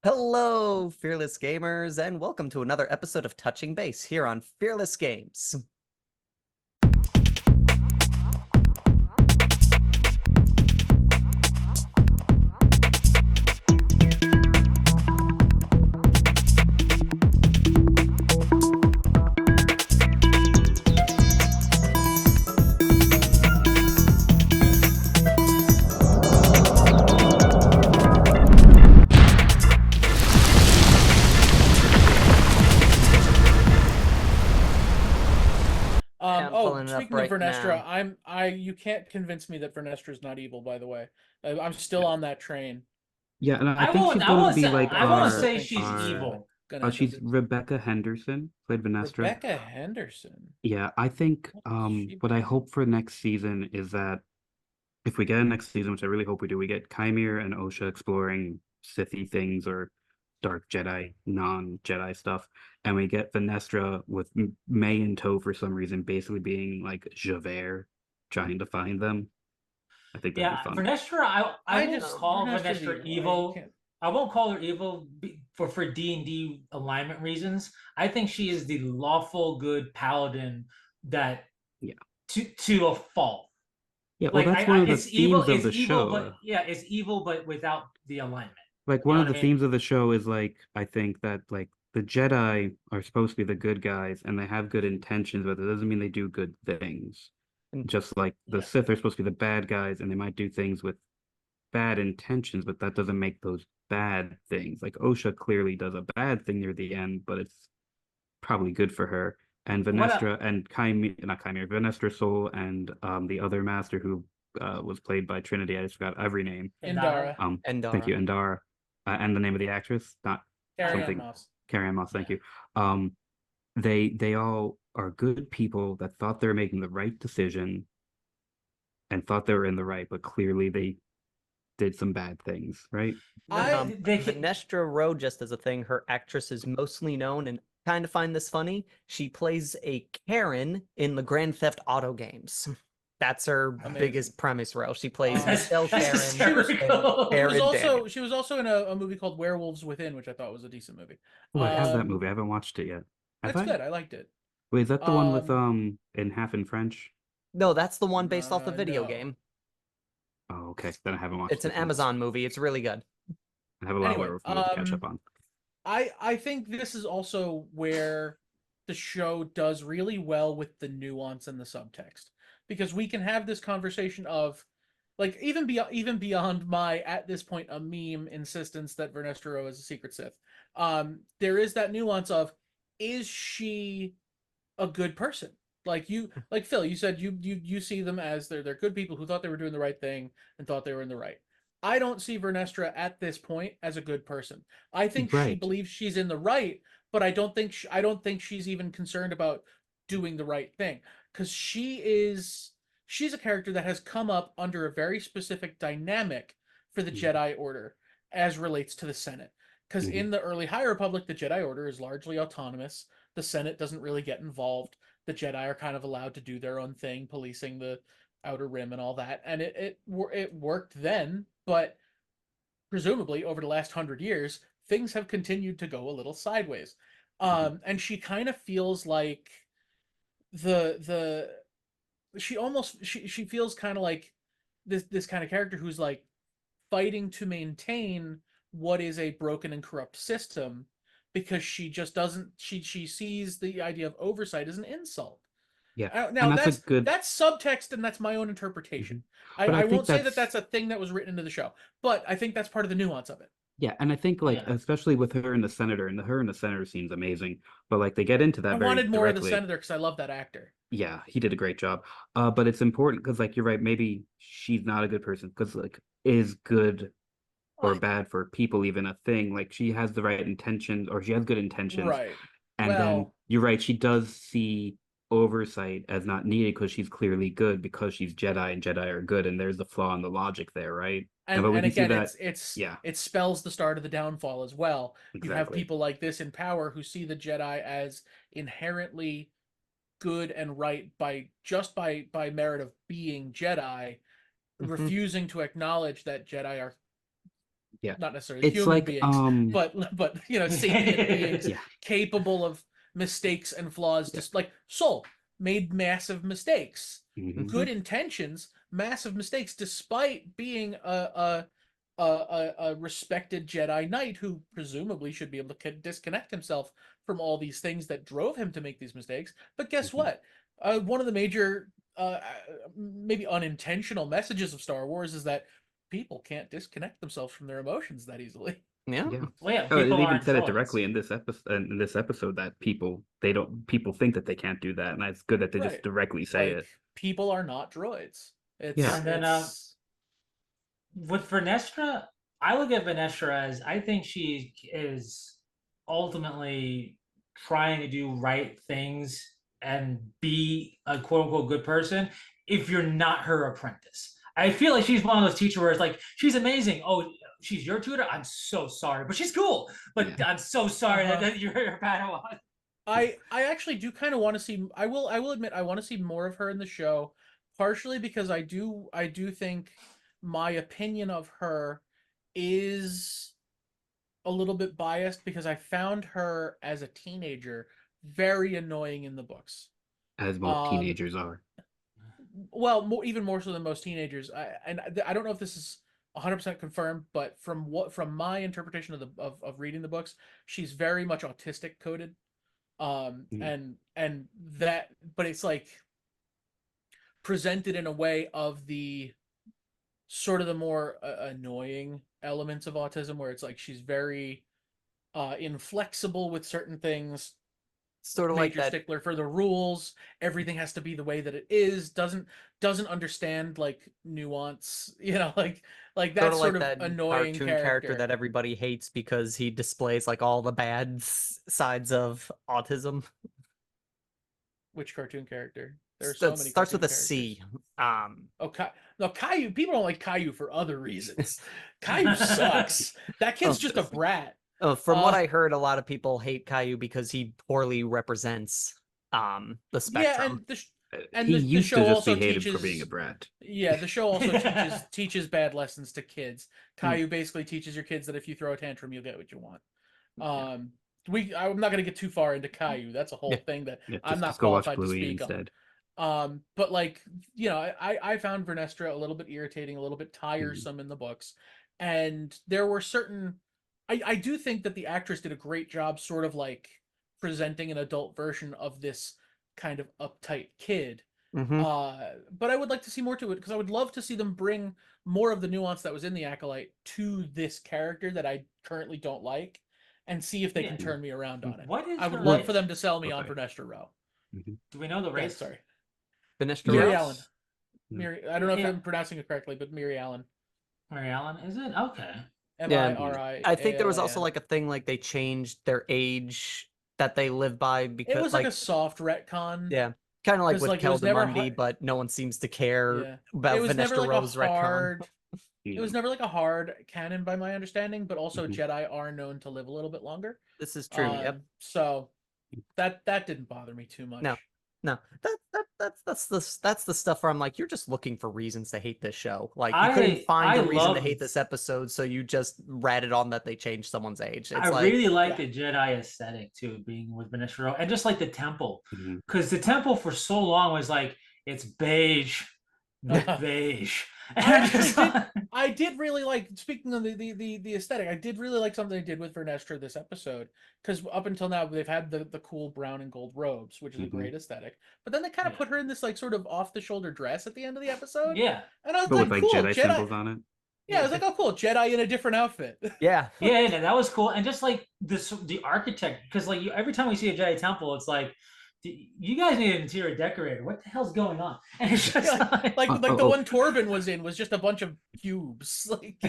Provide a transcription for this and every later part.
Hello, Fearless Gamers, and welcome to another episode of Touching Base here on Fearless Games. I'm pulling it up Speaking of right Vernestra, now. you can't convince me that Vernestra's not evil, by the way. I'm still on that train. Yeah, and I I think won't. she's I going to won't be say. like I won't Also our say think she's she's our. evil. gonna Oh, end up she's Rebecca Henderson, played Vanestra. Rebecca Henderson. Yeah, I think What has she what I been in? hope for next season is that if we get a next season, which I really hope we do, we get Chimere and Osha exploring Sithy things or Dark Jedi, non-Jedi stuff, and we get Vanestra with May in tow for some reason, basically being like Javert trying to find them. I think that'd be Yeah, fun. Vernestra. I I won't just call Vernestra's Vernestra evil. You evil. can't. I won't call her evil for D&D alignment reasons. I think she is the lawful good paladin that Yeah, to a fault. yeah. Well, Like that's one of the it's evil. themes of It's the evil, show. but yeah, it's evil, but without the alignment. Like You one know of what I the mean? themes of the show is like I think that like the Jedi are supposed to be the good guys and they have good intentions, but it doesn't mean they do good things. And Just like the Yeah. Sith are supposed to be the bad guys and they might do things with bad intentions, but that doesn't make those bad things. Like Osha clearly does a bad thing near the end, but it's probably good for her. And What a, Vanestra and Chimera, not Chimera, Vanestra Soul and the other master who was played by Trinity. I just forgot every name. Indara. Indara, Thank you, Endara. Andara, and the name of the actress, not Carrie Ann something. Moss. Carrie Ann Moss. Yeah. Thank you. Um, they all are good people that thought they were making the right decision and thought they were in the right, but clearly they did some bad things, right? I They can. Vanestra Rowe, just as a thing, her actress is mostly known, and kind of find this funny. She plays a Karen in the Grand Theft Auto games. That's her Amazing. biggest premise role. She plays That's- Michelle that's Karen. hysterical. she was also in a movie called Werewolves Within, which I thought was a decent movie. Oh, I have that Um, movie. I haven't watched it yet. Have it's I? good. I liked it. Wait, is that the one with Um, in half in French? No, that's the one based off the video no. game. Oh, okay. Then I haven't watched It's an it. 'Cause Amazon movie. It's really good. I have a lot of Anyway, werewolf movies to catch up on. I think this is also where the show does really well with the nuance and the subtext, because we can have this conversation of, like, even beyond my at this point a meme insistence that Vernestra Rowe is a secret Sith. There is that nuance of, is she a good person? Like Phil, you said you see them as they're good people who thought they were doing the right thing and thought they were in the right. I don't see Vernestra at this point as a good person. I think she Right. believes she's in the right, but I don't think she's even concerned about doing the right thing, because she's a character that has come up under a very specific dynamic for the Mhm. Jedi Order as relates to the Senate. Because Mhm. in the early High Republic, the Jedi Order is largely autonomous. The Senate doesn't really get involved. The Jedi are kind of allowed to do their own thing, policing the Outer Rim and all that. And it worked then, but presumably over the last 100 years, things have continued to go a little sideways. Mhm. And she kind of feels like the she feels kind of like this kind of character who's like fighting to maintain what is a broken and corrupt system, because she just doesn't she sees the idea of oversight as an insult. Yeah. Now And that's a good. that's subtext, and that's my own interpretation. Mhm. But I I think won't say that that's that's a thing that was written into the show, but I think that's part of the nuance of it. yeah, and I think like Yeah. especially with her and the senator, and her and the senator scene's amazing. But like they get into I that very wanted more of the directly. senator because I love that actor. Yeah, he did a great job. But it's important because like you're right, maybe she's not a good person because like is good or What? bad for people even a thing? Like she has the right intentions or she has good intentions, Right. and then Well, you're right, she does see oversight as not needed because she's clearly good because she's Jedi and Jedi are good, and there's the flaw in the logic there, right? And but we and can see again, that, it's yeah, it spells the start of the downfall as well. You have exactly. people like this in power who see the Jedi as inherently good and right by just by merit of being Jedi, Mhm. refusing to acknowledge that Jedi are Yeah. not necessarily It's human like beings, but sapient beings yeah. capable of mistakes and flaws, Yeah. just like Soul made massive mistakes, Mhm. good intentions, massive mistakes, despite being a respected Jedi Knight who presumably should be able to disconnect himself from all these things that drove him to make these mistakes. But guess Mhm. what? One of the major, maybe unintentional messages of Star Wars is that people can't disconnect themselves from their emotions that easily. Yeah. Yeah. Well, yeah, Oh, it people even aren't said it droids. directly in this episode that people think that they can't do that, and it's good that they just Right. directly say Like it. people are not droids. Yeah. And then with Vernestra, I look at Vernestra as I think she is ultimately trying to do right things and be a quote unquote good person if you're not her apprentice. I feel like she's one of those teachers where it's like, she's amazing. Oh, she's your tutor? I'm so sorry. But she's cool. But I'm so sorry that you're her Padawan. I actually do kind of want to see. I will admit I want to see more of her in the show, partially because I do think my opinion of her is a little bit biased because I found her as a teenager very annoying in the books. As most Um, teenagers are. well, even more so than most teenagers. I don't know if this is 100% confirmed, but from my interpretation of of reading the books, she's very much autistic coded. Mm. And that, but it's like presented in a way of the sort of the more annoying elements of autism, where it's like she's very inflexible with certain things, Sort of like major that. stickler for the rules, everything has to be the way that it is, doesn't understand like nuance, like Sort that of sort like of that annoying cartoon character character. that everybody hates because he displays like all the bad sides of autism. Which cartoon character? There are so That many starts with cartoon a characters. C. Um, Oh, no, Caillou. People don't like Caillou for other reasons. Caillou sucks. That kid's oh, just a brat. from what Uh, I heard, a lot of people hate Caillou because he poorly represents the yeah, spectrum. and He the used to show just also be hated for being a teaches. brat. Yeah, the show also teaches bad lessons to kids. Hmm. Caillou basically teaches your kids that if you throw a tantrum, you'll get what you want. Yeah. I'm not gonna get too far into Caillou. That's a whole Yeah. thing that Yeah, I'm not just go watch qualified to Bluey speak on. instead. But like, I found Vernestra a little bit irritating, a little bit Mhm. tiresome in the books, and there were certain. I do think that the actress did a great job, sort of like presenting an adult version of this kind of uptight kid. Mm-hmm. But I would like to see more to it because I would love to see them bring more of the nuance that was in the Acolyte to this character that I currently don't like, and see if they Yeah. can turn me around on it. What is I would her love race? for them to sell me on Okay. Vernestra Rowe. Mhm. Do we know the Yeah, race? sorry. Finished Miri Rose? Allen. No. I don't know if Yeah. I'm pronouncing it correctly, but Miri Allen. Mary Allen, is it? Okay. Yeah, Miri. I think there was also like a thing like they changed their age that they live by It because was like a soft retcon. yeah, kind of like Because with like it was never Keldamundi, but no one seems to care yeah. It about was never Venestra like a Rose retcon. hard. It Yeah. was never like a hard canon by my understanding, but also Mhm. Jedi are known to live a little bit longer. This is true. Yep. So that didn't bother me too much. No, that's the stuff where I'm like, you're just looking for reasons to hate this show. Like you I couldn't find I a reason to love hate this episode, so you just ratted on that they changed someone's age. It's I like really like yeah. the Jedi aesthetic too, being with Venestra Rowe, and just like the temple, Mhm. because the temple for so long was like it's beige, no beige. And I I'm actually just did. like- I did really like. Speaking of the aesthetic, I did really like something they did with Vernestra this episode because up until now they've had the cool brown and gold robes, which is a Mhm. great aesthetic. But then they kind of Yeah. put her in this like sort of off the shoulder dress at the end of the episode, yeah, and I was But like, with like cool, Jedi Jedi. symbols on it. Yeah, I was like, oh, cool, Jedi in a different outfit. yeah. yeah, that was cool, and just like the architect, because like every time we see a Jedi temple, it's like you guys need an interior decorator. What the hell's going on? And it's just like the Oh. one Torben was in was just a bunch of cubes. Like,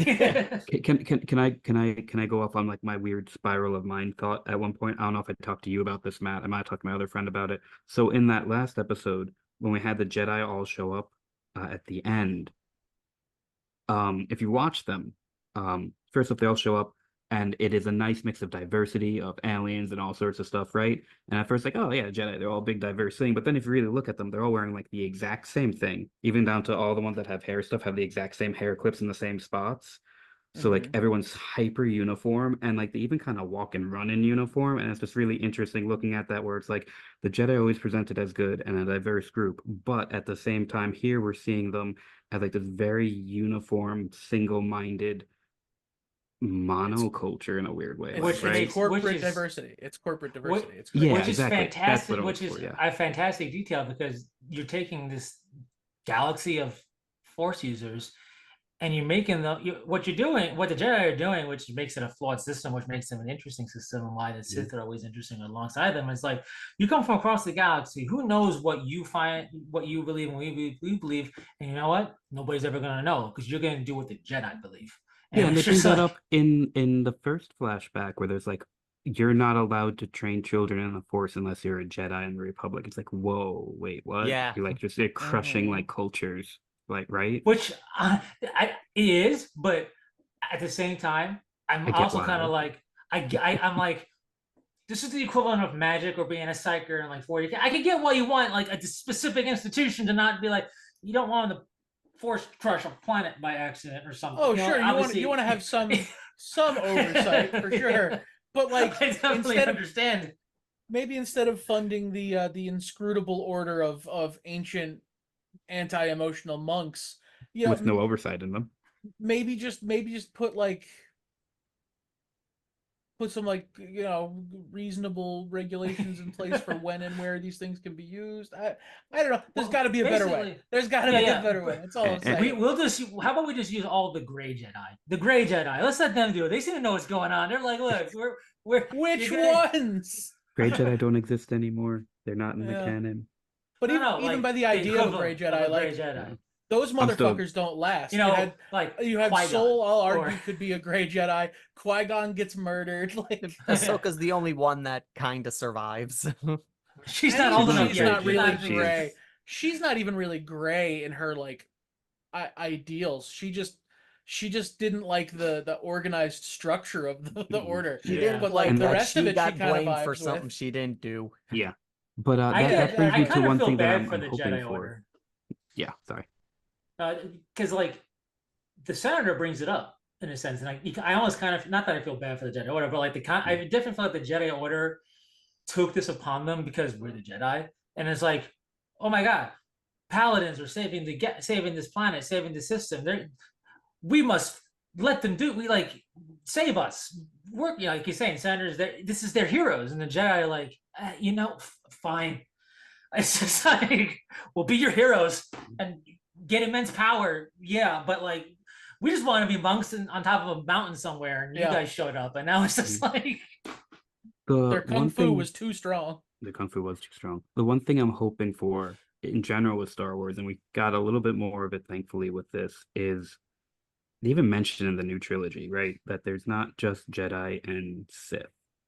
Can I go off on like my weird spiral of mind thought at one point? I don't know if I talked to you about this, Matt. I might have talked to my other friend about it. So in that last episode, when we had the Jedi all show up at the end, if you watch them, first off, they all show up, and it is a nice mix of diversity of aliens and all sorts of stuff, right? And at first, like, oh yeah, Jedi, they're all big diverse thing. But then if you really look at them, they're all wearing like the exact same thing, even down to all the ones that have hair stuff have the exact same hair clips in the same spots. So like everyone's hyper uniform, and like they even kind of walk and run in uniform, and it's just really interesting looking at that, where it's like the Jedi always presented as good and a diverse group, but at the same time here we're seeing them as like this very uniform, single-minded monoculture in a weird way, It's, like, right? corporate diversity. It's corporate diversity. It's yeah, which is exactly. That's what fantastic. I Which look is for, yeah. a fantastic detail, because you're taking this galaxy of Force users and you're making what you're doing, what the Jedi are doing, which makes it a flawed system, which makes them an interesting system, and why the Sith are always interesting alongside them. It's like you come from across the galaxy. Who knows what you find, what you believe, and we believe, and you know what? Nobody's ever gonna know, because you're gonna do what the Jedi believe. Yeah, and they bring that up in the first flashback where there's like, you're not allowed to train children in the Force unless you're a Jedi in the Republic. It's like, whoa, wait, what? Yeah. You're like you're crushing like cultures, like, right? Which it is, but at the same time, I'm also kind of like, I'm like, this is the equivalent of magic or being a psyker and like 40. I can get what you want, like a specific institution, to not be like, you don't want to force crush a planet by accident or something. Oh, sure, you want to have some oversight for sure, but like I definitely understand. Maybe instead of funding the inscrutable order of ancient anti-emotional monks, with no oversight in them, maybe just put some like reasonable regulations in place for when and where these things can be used. I don't know. There's got to be a better way. There's got to be a better way. That's all I'm saying. We'll just. How about we just use all the gray Jedi? The gray Jedi. Let's let them do it. They seem to know what's going on. They're like, look, we're which ones? Gray Jedi don't exist anymore. They're not in the canon. But even by the idea of gray Jedi, like those motherfuckers don't last. You had Soul. I'll argue could be a gray Jedi. Qui-Gon gets murdered. Like Ahsoka's the only one that kind of survives. She's not old enough. She's not really gray. She's not even really gray in her like ideals. She just didn't like the organized structure of the order. She didn't, but like the rest of it, got she kind of blamed for something she didn't do. Yeah, but that brings me to one thing that I'm hoping Jedi for. Order. Yeah, sorry. Because like the senator brings it up in a sense, and I almost kind of, not that I feel bad for the Jedi Order, but like I definitely feel like the Jedi Order took this upon them because we're the Jedi, and it's like, oh my god, Paladins are saving this planet, saving the system. We must let them do. We like save us. Work, like you're saying, senators. This is their heroes, and the Jedi are like, fine. It's just like, we'll be your heroes and get immense power, but like we just want to be monks on top of a mountain somewhere, and you guys showed up, and now it's just like their kung fu was too strong. The kung fu was too strong. The one thing I'm hoping for in general with Star Wars, and we got a little bit more of it thankfully with this, is they even mentioned in the new trilogy, right, that there's not just Jedi and Sith,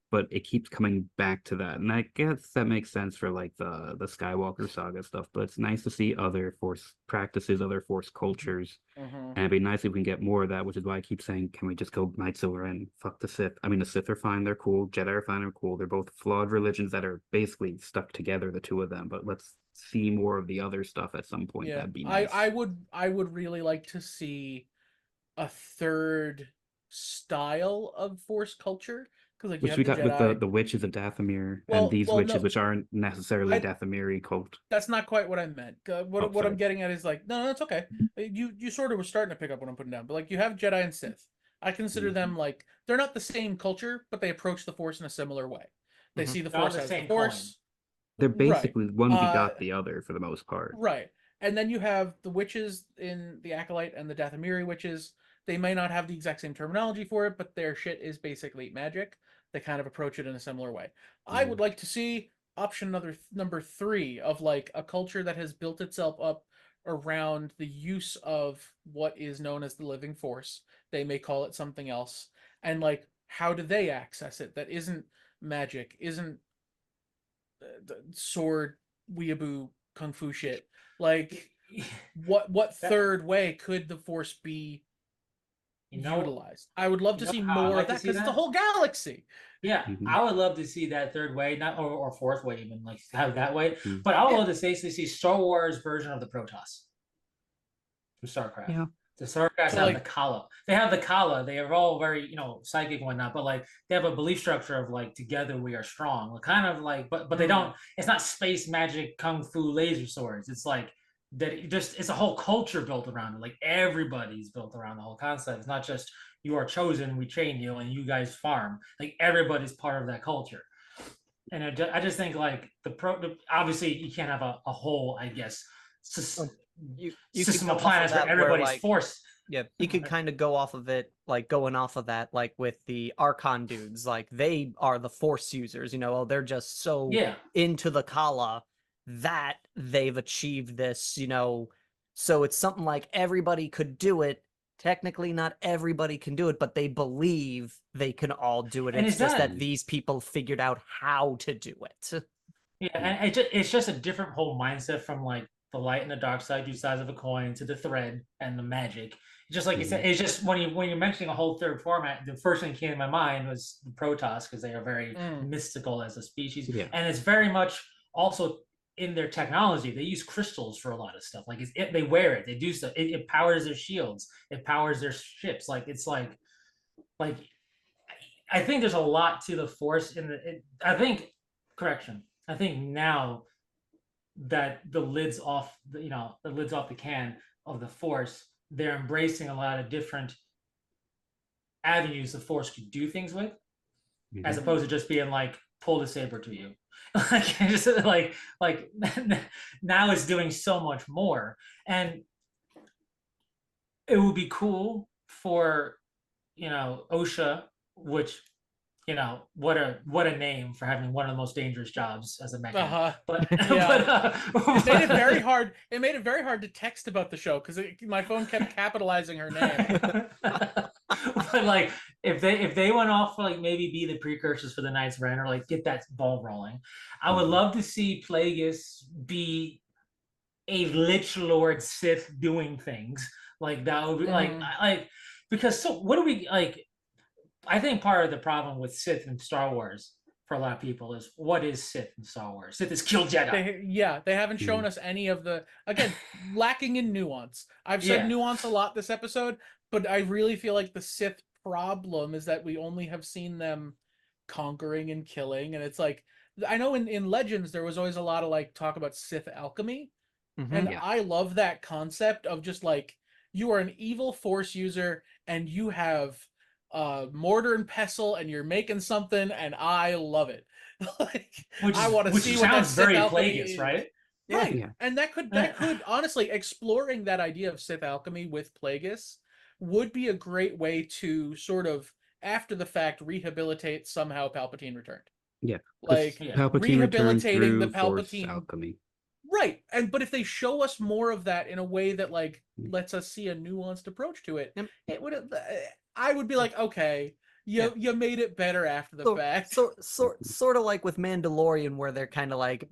but it keeps coming back to that. And I guess that makes sense for like the Skywalker saga stuff, but it's nice to see other Force practices, other Force cultures. And it'd be nice if we can get more of that, which is why I keep saying, can we just go Knight Silver and fuck the Sith? I mean, the Sith are fine, they're cool. Jedi are fine, they're cool. They're both flawed religions that are basically stuck together, the two of them. But let's see more of the other stuff at some point. That'd be nice. I would really like to see a third style of Force culture. Like which we got with the witches of Dathomir and these witches, which aren't necessarily Dathomiri cult. That's not quite what I meant. What I'm getting at is like, no, it's okay. You sort of were starting to pick up what I'm putting down, but like you have Jedi and Sith. I consider them like, they're not the same culture, but they approach the Force in a similar way. They see the Force as the Force. They're basically one begot the other for the most part. Right. And then you have the witches in the Acolyte and the Dathomiri witches. They may not have the exact same terminology for it, but their shit is basically magic. They kind of approach it in a similar way. I would like to see option number 3 of like a culture that has built itself up around the use of what is known as the living Force. They may call it something else. And like, how do they access it? That isn't magic, isn't sword, weeaboo, kung fu shit. Like, what third way could the Force be utilized? I would love to see more of that, because it's a whole galaxy. Yeah, I would love to see that third way, not or fourth way, even like have it that way. But I would love to see Star Wars version of the Protoss from StarCraft. Yeah, The Sarkas So, have like- the Kala. They have the Kala. They are all very, psychic and whatnot, but like they have a belief structure of like together we are strong. Kind of like, but they don't. It's not space magic, kung fu, laser swords. It's like that. It's a whole culture built around it. Like everybody's built around the whole concept. It's not just you are chosen, we train you, and you guys farm. Like everybody's part of that culture. And I just think like obviously you can't have a whole, I guess, You system could of go off planets where that everybody's like, forced. Yeah, you could kind of go off of it, like going off of that, like with the Archon dudes, like they are the Force users, they're just so into the Kala that they've achieved this, so it's something like everybody could do it. Technically, not everybody can do it, but they believe they can all do it. And it's just that these people figured out how to do it. Yeah, and it's just a different whole mindset from like the light and the dark side, two sides of a coin, to the thread and the magic. Just like you said, it's just when you're mentioning a whole third format, the first thing that came to my mind was the Protoss, because they are very mystical as a species, and it's very much also in their technology. They use crystals for a lot of stuff. Like they wear it, they do stuff. It powers their shields, it powers their ships. Like it's like I think there's a lot to the Force I think now that the lid's off the can of the Force, they're embracing a lot of different avenues the Force could do things with, as opposed to just being like pull the saber to you. like now it's doing so much more, and it would be cool for OSHA, which what a name for having one of the most dangerous jobs as a mechanic. But it made it very hard. It made it very hard to text about the show because my phone kept capitalizing her name. But like, if they went off like maybe be the precursors for the Knights Ren, or like get that ball rolling, I would love to see Plagueis be a Lich Lord Sith doing things like that. Would be like because what do we like? I think part of the problem with Sith in Star Wars for a lot of people is, what is Sith in Star Wars? Sith is kill Jedi. They haven't shown us any of the, again, lacking in nuance. I've said nuance a lot this episode, but I really feel like the Sith problem is that we only have seen them conquering and killing, and it's like, I know in Legends there was always a lot of like talk about Sith alchemy, and I love that concept of just like, you are an evil Force user and you have mortar and pestle and you're making something, and I love it. I want to see what that Sith alchemy is. Right? Right. Yeah. And that could honestly, exploring that idea of Sith alchemy with Plagueis would be a great way to sort of after the fact rehabilitate somehow Palpatine returned. Yeah. Like Palpatine rehabilitating the Force Palpatine alchemy. Right. But if they show us more of that in a way that like lets us see a nuanced approach to it, it would I would be like, okay, you made it better after the fact. Sort of like with Mandalorian, where they're kind of like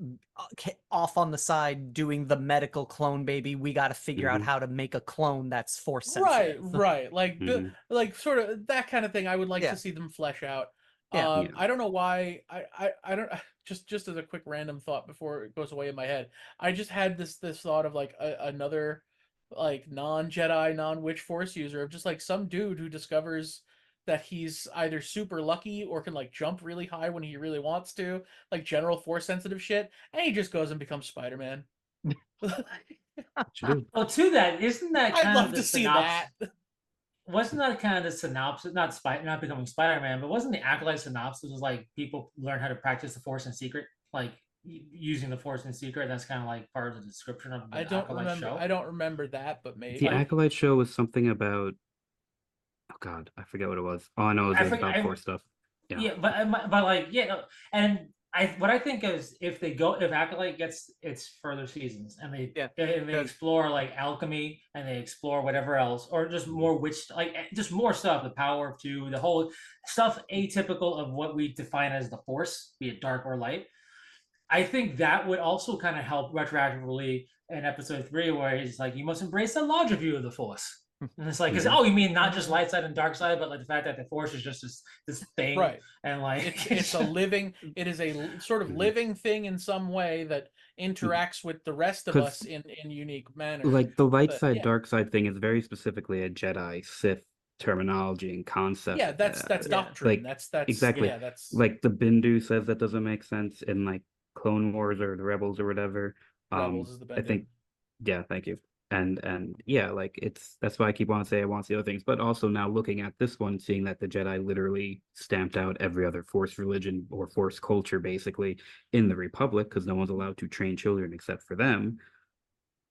off on the side doing the medical clone baby. We got to figure out how to make a clone that's Force sensitive. Right. Like like sort of that kind of thing. I would like to see them flesh out. I don't know why. I don't. Just as a quick random thought before it goes away in my head, I just had this thought of like another like non-Jedi, non-Witch Force user of just like some dude who discovers that he's either super lucky or can like jump really high when he really wants to, like general Force sensitive shit, and he just goes and becomes Spider-Man. Well, to that, isn't that kind I'd love of to see that. Wasn't that kind of the synopsis? Not becoming Spider-Man, but wasn't the Acolyte synopsis was like people learn how to practice the Force in secret, like using the Force in secret? That's kind of like part of the description of the Acolyte show. I don't remember that, but maybe the Acolyte show was something about. Oh God, I forget what it was. All I know is it was about Force stuff. Yeah, but like and what I think is if Acolyte gets its further seasons and they explore like alchemy and they explore whatever else, or just more just more stuff, the power of two, the whole stuff atypical of what we define as the Force, be it dark or light. I think that would also kind of help retroactively in episode 3, where he's like, you must embrace the larger view of the Force. And it's like, because you mean not just light side and dark side, but like the fact that the Force is just this thing, right? And like it is a sort of living thing in some way that interacts with the rest of us in unique manners. Like the light side, dark side thing is very specifically a Jedi Sith terminology and concept. Yeah, that's doctrine. Like, that's exactly. Yeah, that's like the Bindu says that doesn't make sense in like Clone Wars or the Rebels or whatever. Rebels is the Bindu. I think, yeah, thank you. And yeah, like that's why I keep on saying I want to see other things, but also now looking at this one, seeing that the Jedi literally stamped out every other Force religion or Force culture basically in the Republic because no one's allowed to train children except for them.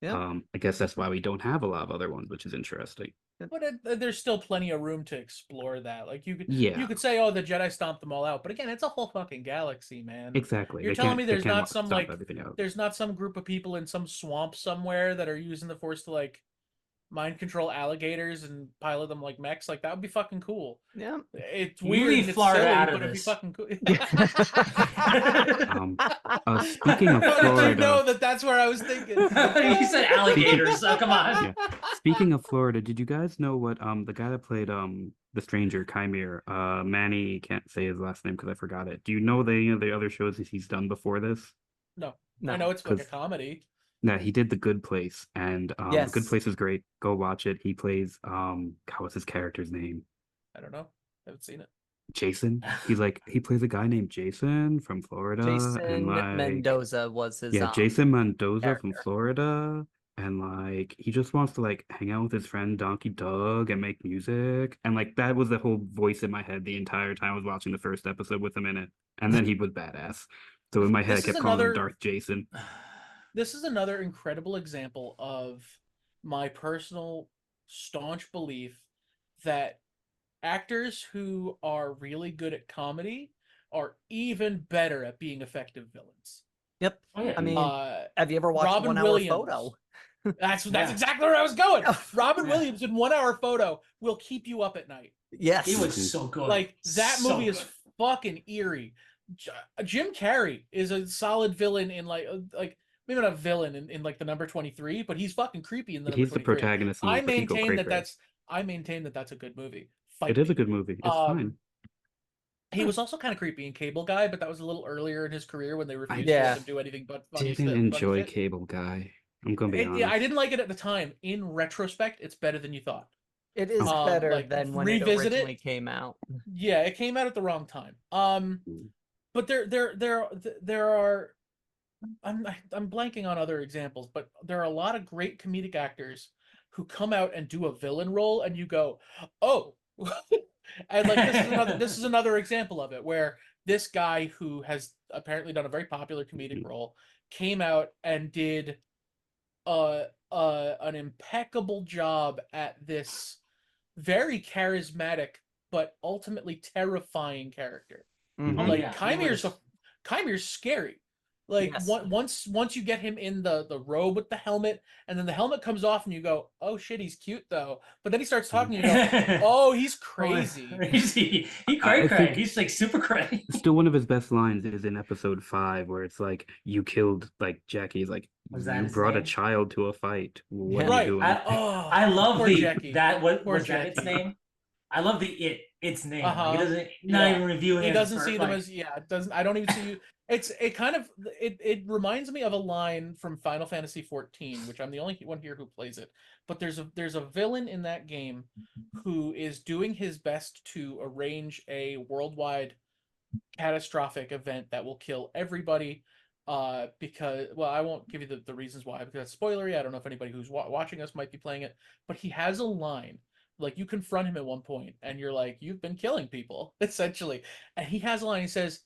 Yeah. I guess that's why we don't have a lot of other ones, which is interesting. But there's still plenty of room to explore that. Like you Yeah. could say, oh, the Jedi stomped them all out, but again, it's a whole fucking galaxy, man. Exactly. You're They telling can't- me they there's can't not some stomp like everything out. there's not some group of people in some swamp somewhere that are using the Force to like mind control alligators and pilot them like mechs? Like that would be fucking cool. Yeah. It's You weird leave and it's Florida silly, out of but it'd be this. fucking cool. Speaking of How did Florida, you know that's where I was thinking? You said alligators, so come on. Yeah. Speaking of Florida, did you guys know what the guy that played the stranger Chimere, Manny, can't say his last name because I forgot it. Do you know any of the other shows that he's done before this? No. No. I know it's like a comedy. Yeah, he did The Good Place, and Yes. The Good Place is great. Go watch it. He plays God, what's his character's name? I don't know. I haven't seen it. Jason. He plays a guy named Jason from Florida, and Jason like Mendoza was his Jason Mendoza from character. Florida, and like he just wants to like hang out with his friend Donkey Doug and make music, and like that was the whole voice in my head the entire time I was watching the first episode with him in it, and then he was badass. So in my head, I kept calling him Darth Jason. This is another incredible example of my personal staunch belief that actors who are really good at comedy are even better at being effective villains. Yep. Oh, yeah. I mean, have you ever watched Robin 1 Hour Williams. Photo? That's exactly where I was going. Robin Yeah. Williams in 1 Hour Photo will keep you up at night. Yes. He was so good. Like that So movie is good. fucking eerie. Jim Carrey is a solid villain in like maybe not a villain in like the number 23, but he's fucking creepy in the number He's the 23. protagonist. In I the Pico maintain that Cray. I maintain that that's a good movie. It is a good movie. It's fine. He was also kind of creepy in Cable Guy, but that was a little earlier in his career when they refused to Yeah. let him do anything but funny Didn't stuff. enjoy funny shit. Cable Guy. I'm gonna be honest. Yeah, I didn't like it at the time. In retrospect, it's better than you thought. It is better like, than when it revisit it. originally came out. Yeah, it came out at the wrong time. But there are. I'm blanking on other examples, but there are a lot of great comedic actors who come out and do a villain role, and you go, oh. And like this is another example of it, where this guy who has apparently done a very popular comedic role came out and did an impeccable job at this very charismatic but ultimately terrifying character. Mhm. Like Chimere's scary. Like Yes. once you get him in the robe with the helmet, and then the helmet comes off, and you go, "Oh shit, he's cute though." But then he starts talking, and you go, "Oh, he's crazy." he cray. He's like super cray. Still, one of his best lines is in episode 5, where it's like, "You killed like Jackie's like Was that you his brought a name? child to a fight. What are Right. you doing?" I love poor the Jackie. that what Poor was that its Jackie. name? I love the its name. Uh-huh. He doesn't not Yeah. even reviewing. He it as a doesn't see them like- as it doesn't. I don't even see you. It kind of it reminds me of a line from Final Fantasy 14, which I'm the only one here who plays it. But there's a villain in that game who is doing his best to arrange a worldwide catastrophic event that will kill everybody. Because I won't give you the reasons why, because that's spoilery. I don't know if anybody who's watching us might be playing it, but he has a line. Like you confront him at one point, and you're like, "You've been killing people," essentially. And he has a line. He says,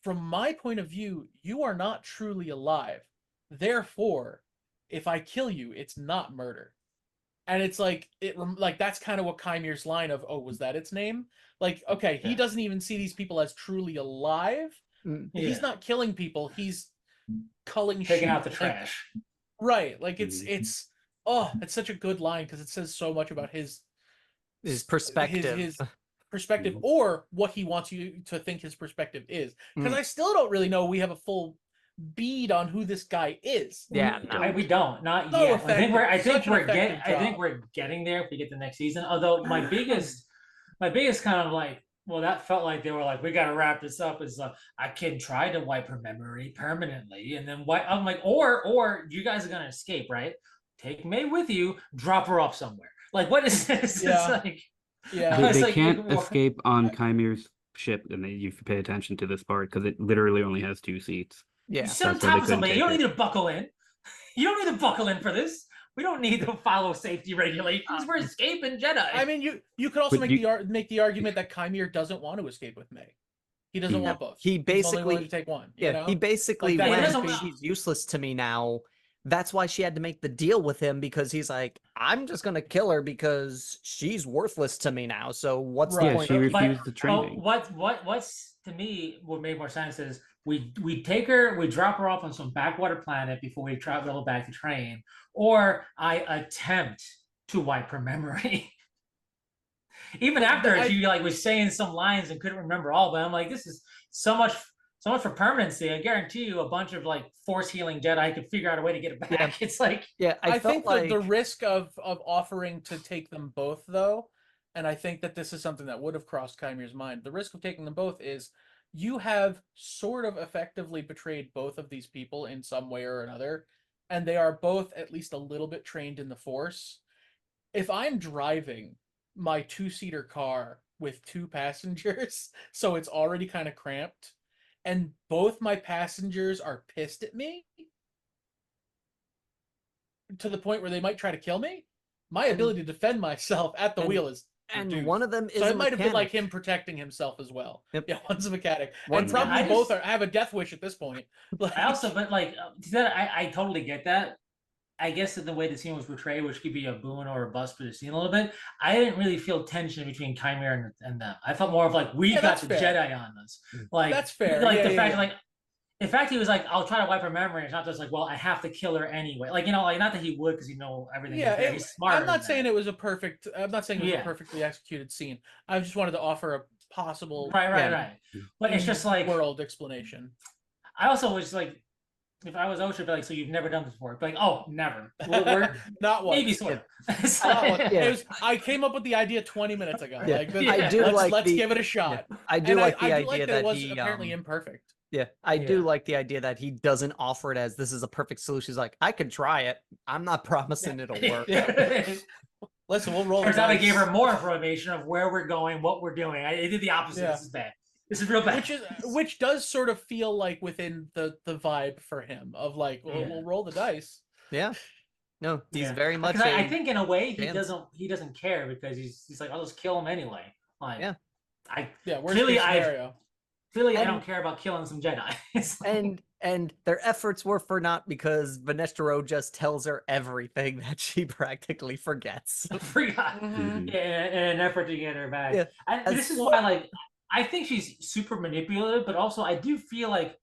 "From my point of view, you are not truly alive. Therefore, if I kill you, it's not murder." And it's like that's kind of what Chimere's line of, "Oh, was that its name?" Like, okay, he doesn't even see these people as truly alive. He's not killing people. He's culling shit. taking out the trash. Right. Like it's such a good line because it says so much about his perspective. his perspective, or what he wants you to think his perspective is. Because Mm. I still don't really know we have a full bead on who this guy is. Yeah, no. We don't, not So yet. I think effective. we're getting there if we get the next season. Although my biggest kind of like, well, that felt like they were like, we got to wrap this up. Is I can try to wipe her memory permanently, and then I'm like, or you guys are gonna escape, right? Take May with you, drop her off somewhere. Like, what is this? Yeah. It's like, Yeah, they can't escape on Chimere's ship, and you pay attention to this part because it literally only has 2 seats. Yeah. Sit on top of somebody. You don't need to buckle in. You don't need to buckle in for this. We don't need to follow safety regulations. We're escaping Jedi. I mean, you could also make the argument that Chimere doesn't want to escape with May. He doesn't want both. He basically He's only willing to take one. Yeah, you know? he basically Like that, went, she's useless to me now. That's why she had to make the deal with him, because he's like, I'm just gonna kill her because she's worthless to me now. So what's the point? She refused the training. What's to me what made more sense is we take her, we drop her off on some backwater planet before we travel back to train, or I attempt to wipe her memory. Even after she like was saying some lines and couldn't remember all of them, I'm like, this is so much for permanency. I guarantee you a bunch of like force healing Jedi could figure out a way to get it back. Yeah. It's like, I think the risk of offering to take them both, though, and I think that this is something that would have crossed Chimere's mind. The risk of taking them both is you have sort of effectively betrayed both of these people in some way or another, and they are both at least a little bit trained in the Force. If I'm driving my 2-seater car with 2 passengers, so it's already kind of cramped, and both my passengers are pissed at me to the point where they might try to kill me, my ability to defend myself at the wheel is reduced. And one of them is so a it might have been like mechanic. him protecting himself as well. Yep. Yeah, one's a mechanic, One- and probably both have a death wish at this point. Like, I also, but like, I totally get that. I guess in the way the scene was portrayed, which could be a boon or a bust for the scene a little bit, I didn't really feel tension between Chimera and them. I felt more of like, we got the Jedi on us. Like, that's fair. Like the fact, like, in fact, he was like, I'll try to wipe her memory. It's not just like, well, I have to kill her anyway. Like, you know, like, not that he would, because you know everything. Yeah, he's smart. I'm not saying it was a perfect. I'm not saying it was Yeah. a perfectly executed scene. I just wanted to offer a possible right. But it's just like world explanation. I also was like, if I was Osha, I'd be like, so you've never done this before? Be like, oh, never. We're not once. Maybe sort of. I came up with the idea 20 minutes ago. Yeah. Like, I do let's give it a shot. Yeah. I do like the idea like that it was he apparently imperfect. Yeah, I do like the idea that he doesn't offer it as this is a perfect solution. He's like, I could try it. I'm not promising it'll work. Listen, we'll roll. Turns out I gave her more information of where we're going, what we're doing. I did the opposite. Yeah. This is bad. This is real bad. Which does sort of feel like within the vibe for him of like, we'll roll the dice. Yeah. No, he's very much. I think in a way he doesn't care because he's like, I'll just kill him anyway. Like, Clearly, I don't care about killing some Jedi. and their efforts were for naught because Vanestro just tells her everything that she practically forgets. Forgot. Mm-hmm. Yeah, in an effort to get her back. Yeah. This is why, like, I think she's super manipulative, but also I do feel like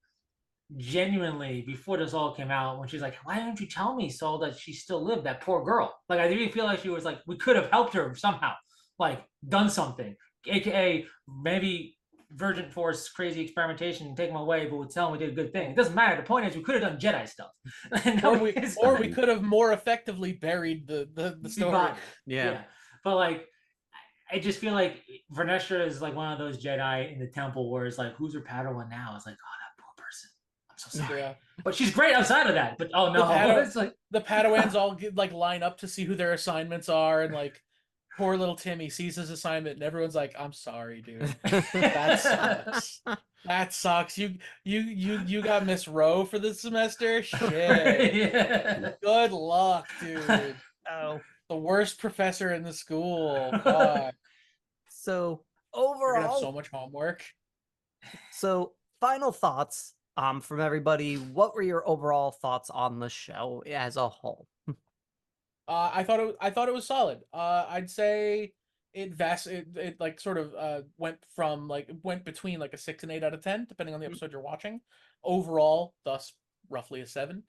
genuinely before this all came out, when she's like, why didn't you tell me so that she still lived, that poor girl? Like, I do feel like she was like, we could have helped her somehow, like done something, aka maybe Virgin Force crazy experimentation and take them away, but would tell them we did a good thing. It doesn't matter. The point is we could have done Jedi stuff. or we could have more effectively buried the story. Yeah. But like, I just feel like Vernestra is like one of those Jedi in the temple where it's like, who's her Padawan now? It's like, oh, that poor person. I'm so sorry. Yeah. But she's great outside of that. But oh no, it's like the Padawans all like line up to see who their assignments are, and like poor little Timmy sees his assignment, and everyone's like, I'm sorry, dude. That sucks. That sucks. You got Miss Rowe for this semester? Shit. Yeah. Good luck, dude. Oh. The worst professor in the school. God. So overall, have so much homework. So final thoughts from everybody. What were your overall thoughts on the show as a whole? I thought it was solid. I'd say it like sort of went between like a 6 and 8 out of 10, depending on the episode you're watching. Overall, thus roughly a 7.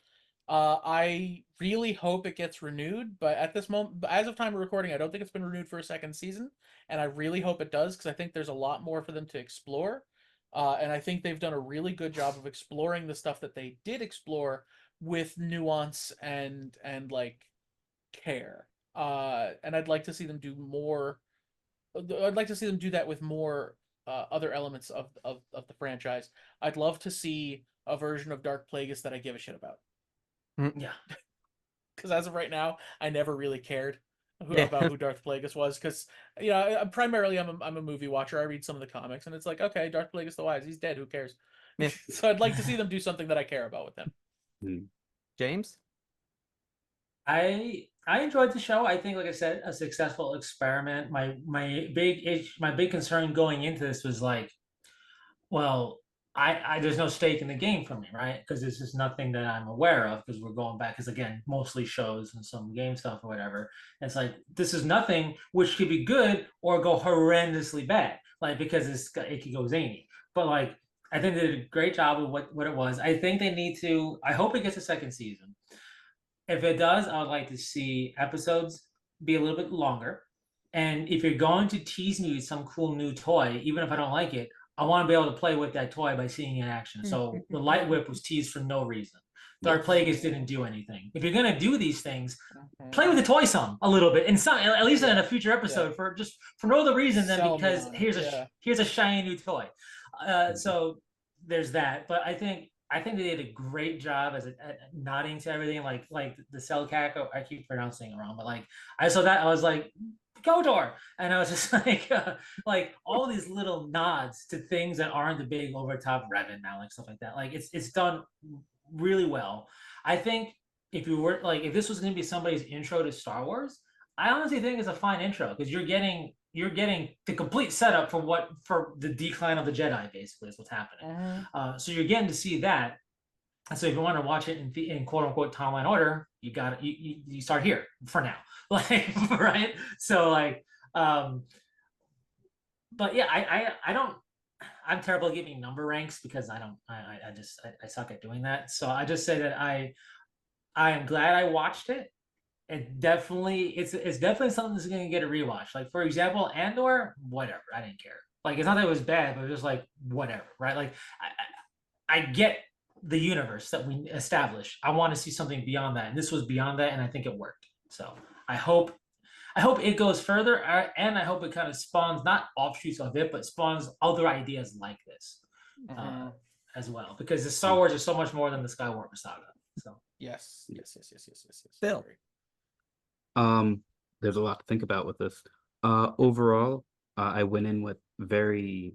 I really hope it gets renewed, but at this moment, as of time of recording, I don't think it's been renewed for a second season, and I really hope it does because I think there's a lot more for them to explore. And I think they've done a really good job of exploring the stuff that they did explore with nuance and like care. And I'd like to see them do more. I'd like to see them do that with more other elements of the franchise. I'd love to see a version of Dark Plagueis that I give a shit about. Yeah. Because as of right now, I never really cared Yeah. about who Darth Plagueis was. Because primarily I'm a movie watcher. I read some of the comics, and it's like, okay, Darth Plagueis the Wise, he's dead. Who cares? Yeah. So I'd like to see them do something that I care about with him. James? I enjoyed the show. I think, like I said, a successful experiment. My big concern going into this was like, well, I there's no stake in the game for me, right? Because this is nothing that I'm aware of. Because we're going back, because again, mostly shows and some game stuff or whatever. And it's like this is nothing which could be good or go horrendously bad, like because it could go zany. But like I think they did a great job of what it was. I think they need to. I hope it gets a second season. If it does, I would like to see episodes be a little bit longer. And if you're going to tease me with some cool new toy, even if I don't like it, I want to be able to play with that toy by seeing it in action. So the light whip was teased for no reason. Dark Plagueis didn't do anything. If you're gonna do these things, play with the toy some a little bit, and some at least in a future episode for no other reason than because here's a shiny new toy. So there's that. But I think they did a great job at nodding to everything, like the cell cack. I keep pronouncing it wrong, but like I saw that, I was like, Godor, and I was just like all these little nods to things that aren't the big over top Revan Malik stuff like that. Like it's done really well. I think if this was going to be somebody's intro to Star Wars, I honestly think it's a fine intro because you're getting the complete setup for the decline of the Jedi. Basically, is what's happening. So you're getting to see that. And so if you want to watch it in quote unquote timeline order, you start here for now, like right. So like, but yeah, I don't. I'm terrible at giving number ranks because I suck at doing that. So I just say that I am glad I watched it. It's definitely something that's going to get a rewatch. Like for example, Andor, whatever, I didn't care. Like it's not that it was bad, but it was just like whatever, right? Like I get the universe that we established. I want to see something beyond that, and this was beyond that, and I think it worked. So I hope it goes further, and I hope it kind of spawns not offshoots of it, but spawns other ideas like this as well. Because the Star Wars is so much more than the Skywalker saga. So yes. Bill. There's a lot to think about with this. Overall, I went in with very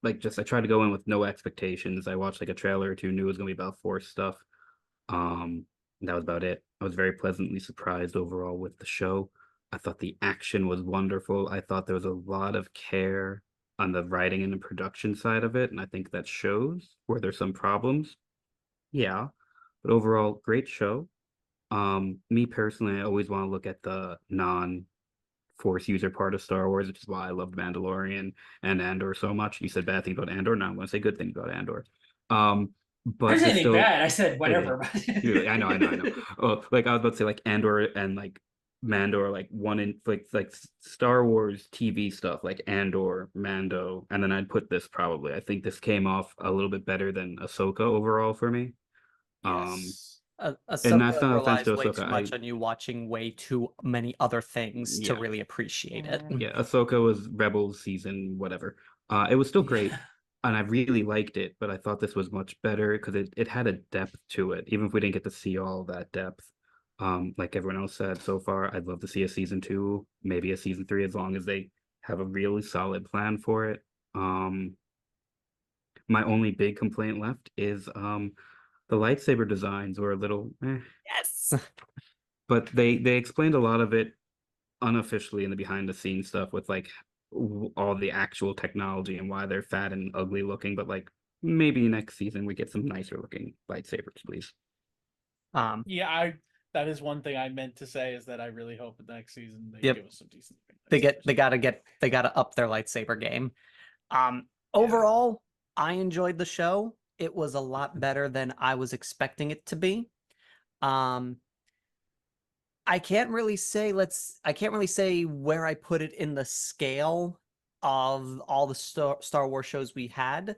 I tried to go in with no expectations. I watched like a trailer or two, knew it was gonna be about Force stuff. That was about it. I was very pleasantly surprised overall with the show. I thought the action was wonderful. I thought there was a lot of care on the writing and the production side of it, and I think that shows where there's some problems. Yeah, but overall, great show. Me personally, I always want to look at the non-Force user part of Star Wars, which is why I love Mandalorian and Andor so much. You said bad things about Andor, now I'm going to say good things about Andor. But I didn't say anything bad. I said whatever. I know. Oh, like I was about to say, like Andor and like Mandor, like one in like Star Wars TV stuff, like Andor, Mando, and then I'd put this probably. I think this came off a little bit better than Ahsoka overall for me. Yes. And that's not relies offense to way Ahsoka. too much on you watching way too many other things to really appreciate it. Yeah, Ahsoka was Rebels season whatever. It was still great, and I really liked it, but I thought this was much better because it had a depth to it, even if we didn't get to see all that depth. Like everyone else said so far, I'd love to see a season 2, maybe a season 3, as long as they have a really solid plan for it. My only big complaint left is the lightsaber designs were a little Yes. but they explained a lot of it unofficially in the behind the scenes stuff with like all the actual technology and why they're fat and ugly looking, but like maybe next season we get some nicer looking lightsabers, please. That is one thing I meant to say, is that I really hope the next season they give us some decent they gotta up their lightsaber game. Overall, I enjoyed the show. It was a lot better than I was expecting it to be. I can't really say where I put it in the scale of all the Star Wars shows we had.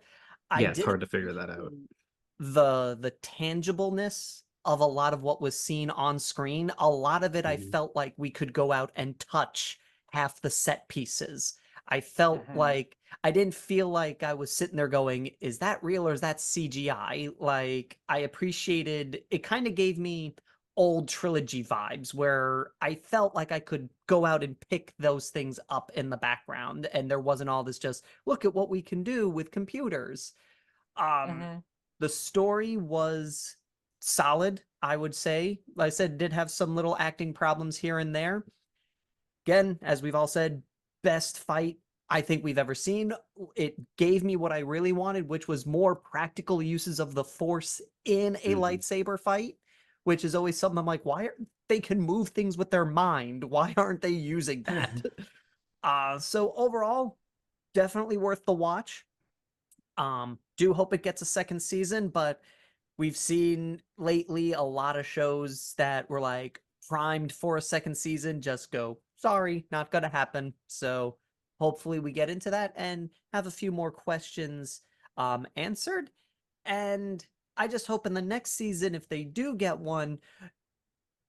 I it's did hard to figure that out. The tangibleness of a lot of what was seen on screen. A lot of it, I felt like we could go out and touch half the set pieces. I felt like I didn't feel like I was sitting there going, is that real or is that CGI? Like, I appreciated it, kind of gave me old trilogy vibes where I felt like I could go out and pick those things up in the background and there wasn't all this just look at what we can do with computers. The story was solid, I would say. Like I said, did have some little acting problems here and there. Again, as we've all said, best fight I think we've ever seen. It gave me what I really wanted, which was more practical uses of the Force in a lightsaber fight, which is always something I'm like, why are they can move things with their mind? Why aren't they using that? So overall, definitely worth the watch. Do hope it gets a second season, but we've seen lately a lot of shows that were like primed for a second season just go, sorry, not gonna happen. So hopefully we get into that and have a few more questions answered. And I just hope in the next season, if they do get one,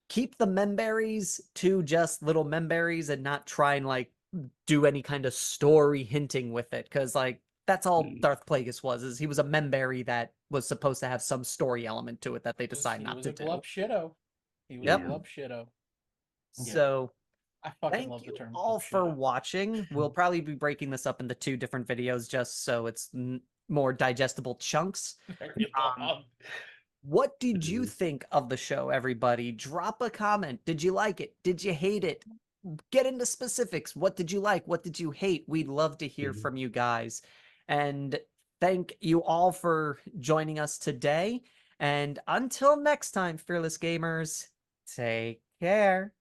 keep the memberries to just little memberries and not try and like do any kind of story hinting with it. Cause like that's all Darth Plagueis was, is he was a memberry that was supposed to have some story element to it that they decided not to do. He was a glub shitto. So I fucking thank love the you term all glub for shitto. watching. We'll probably be breaking this up into 2 different videos just so it's more digestible chunks. What did you think of the show, everybody? Drop a comment. Did you like it? Did you hate it? Get into specifics. What did you like? What did you hate? We'd love to hear from you guys. And thank you all for joining us today. And until next time, Fearless Gamers, take care.